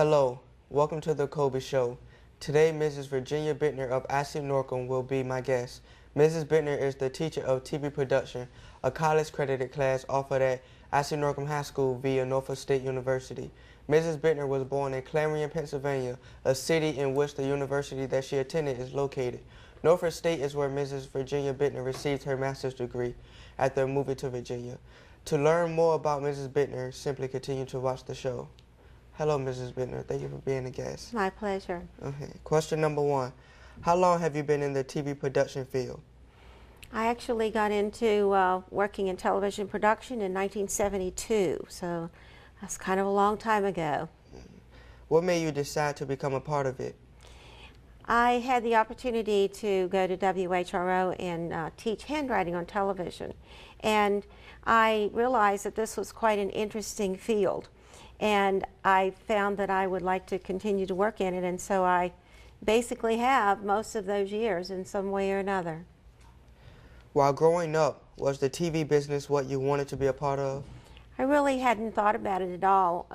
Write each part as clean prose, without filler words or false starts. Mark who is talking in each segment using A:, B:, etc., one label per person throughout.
A: Hello, welcome to the Coby Show. Today, Mrs. Virginia Biittner of Ashley Norcom will be my guest. Mrs. Biittner is the teacher of TV production, a college-credited class offered at Ashley Norcom High School via Norfolk State University. Mrs. Biittner was born in Clarion, Pennsylvania, a city in which the university that she attended is located. Norfolk State is where Mrs. Virginia Biittner received her master's degree after moving to Virginia. To learn more about Mrs. Biittner, simply continue to watch the show. Hello, Mrs. Biittner. Thank you for being a guest.
B: My pleasure.
A: Okay. Question number 1. How long have you been in the TV production field?
B: I actually got into working in television production in 1972, so that's kind of a long time ago.
A: What made you decide to become a part of it?
B: I had the opportunity to go to WHRO and teach handwriting on television, and I realized that this was quite an interesting field. And I found that I would like to continue to work in it, and so I basically have most of those years in some way or another.
A: While growing up, was the TV business what you wanted to be a part of?
B: I really hadn't thought about it at all.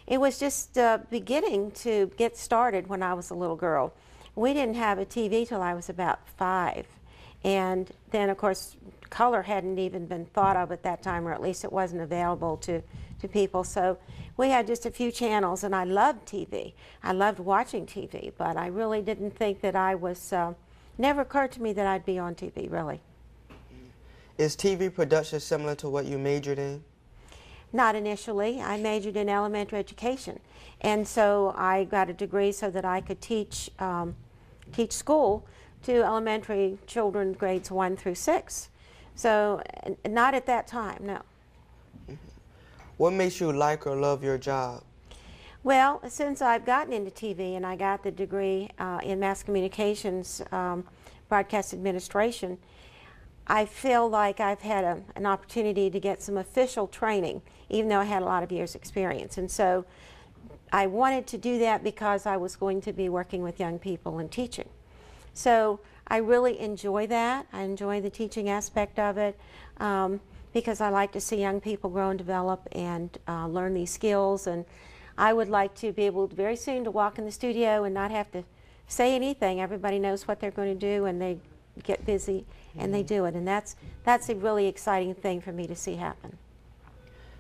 B: It was just beginning to get started when I was a little girl. We didn't have a TV till I was about 5. And then, of course, color hadn't even been thought of at that time, or at least it wasn't available to people. So we had just a few channels, and I loved TV. I loved watching TV, but I really didn't think that I was, never occurred to me that I'd be on TV, really.
A: Is TV production similar to what you majored in?
B: Not initially. I majored in elementary education, and so I got a degree so that I could teach school to elementary children grades 1 through 6. So not at that time, no.
A: What makes you like or love your job?
B: Well, since I've gotten into TV and I got the degree in mass communications, broadcast administration, I feel like I've had an opportunity to get some official training, even though I had a lot of years' experience. And so I wanted to do that because I was going to be working with young people and teaching. So I really enjoy that. I enjoy the teaching aspect of it because I like to see young people grow and develop and learn these skills. And I would like to be able to very soon to walk in the studio and not have to say anything. Everybody knows what they're going to do, and they get busy and they do it. And that's a really exciting thing for me to see happen.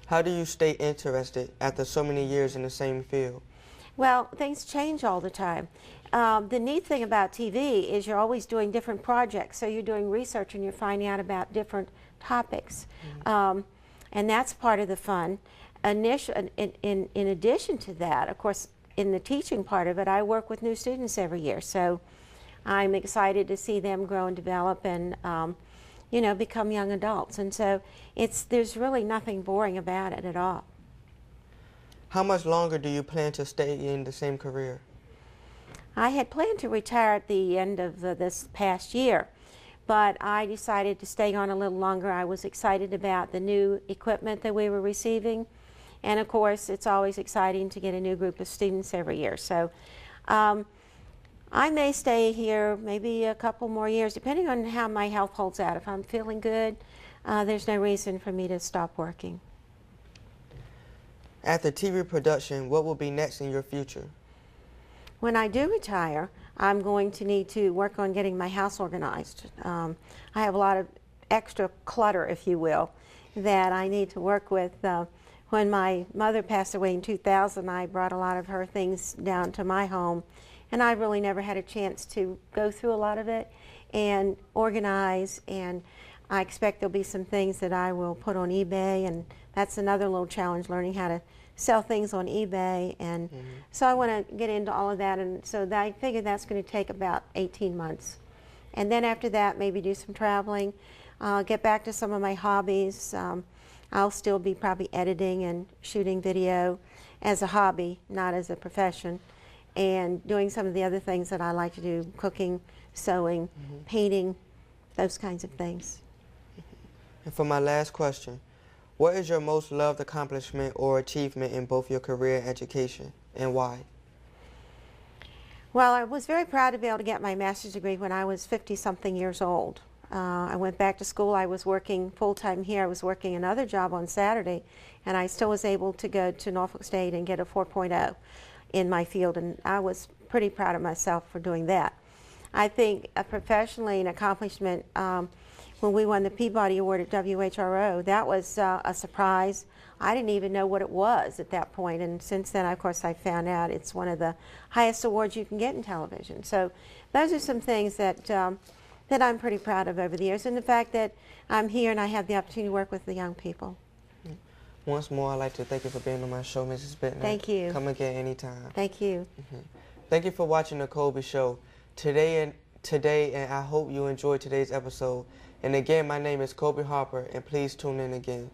A: How do you stay interested after so many years in the same field?
B: Well, things change all the time. The neat thing about TV is you're always doing different projects. So you're doing research and you're finding out about different topics. And that's part of the fun. In addition to that, of course, in the teaching part of it, I work with new students every year. So I'm excited to see them grow and develop and you know, become young adults. And so there's really nothing boring about it at all.
A: How much longer do you plan to stay in the same career?
B: I had planned to retire at the end of this past year, but I decided to stay on a little longer. I was excited about the new equipment that we were receiving, and of course it's always exciting to get a new group of students every year. So I may stay here maybe a couple more years, depending on how my health holds out. If I'm feeling good, there's no reason for me to stop working.
A: After TV production, what will be next in your future?
B: When I do retire, I'm going to need to work on getting my house organized. I have a lot of extra clutter, if you will, that I need to work with. When my mother passed away in 2000, I brought a lot of her things down to my home, and I really never had a chance to go through a lot of it and organize, and I expect there'll be some things that I will put on eBay, and that's another little challenge, learning how to sell things on eBay. And so I want to get into all of that, and so I figure that's going to take about 18 months. And then after that, maybe do some traveling, get back to some of my hobbies. I'll still be probably editing and shooting video as a hobby, not as a profession, and doing some of the other things that I like to do, cooking, sewing, painting, those kinds of things.
A: And for my last question, what is your most loved accomplishment or achievement in both your career and education, and why?
B: Well, I was very proud to be able to get my master's degree when I was 50-something years old. I went back to school. I was working full-time here. I was working another job on Saturday, and I still was able to go to Norfolk State and get a 4.0 in my field, and I was pretty proud of myself for doing that. I think professionally an accomplishment, when we won the Peabody Award at WHRO, that was a surprise. I didn't even know what it was at that point, and since then, of course, I found out it's one of the highest awards you can get in television. So those are some things that that I'm pretty proud of over the years, and the fact that I'm here and I have the opportunity to work with the young people.
A: Once more, I'd like to thank you for being on my show, Mrs. Biittner.
B: Thank you.
A: Come again anytime.
B: Thank you.
A: Thank you for watching the Coby Show today, and I hope you enjoyed today's episode. And again, my name is Coby Harper, and please tune in again.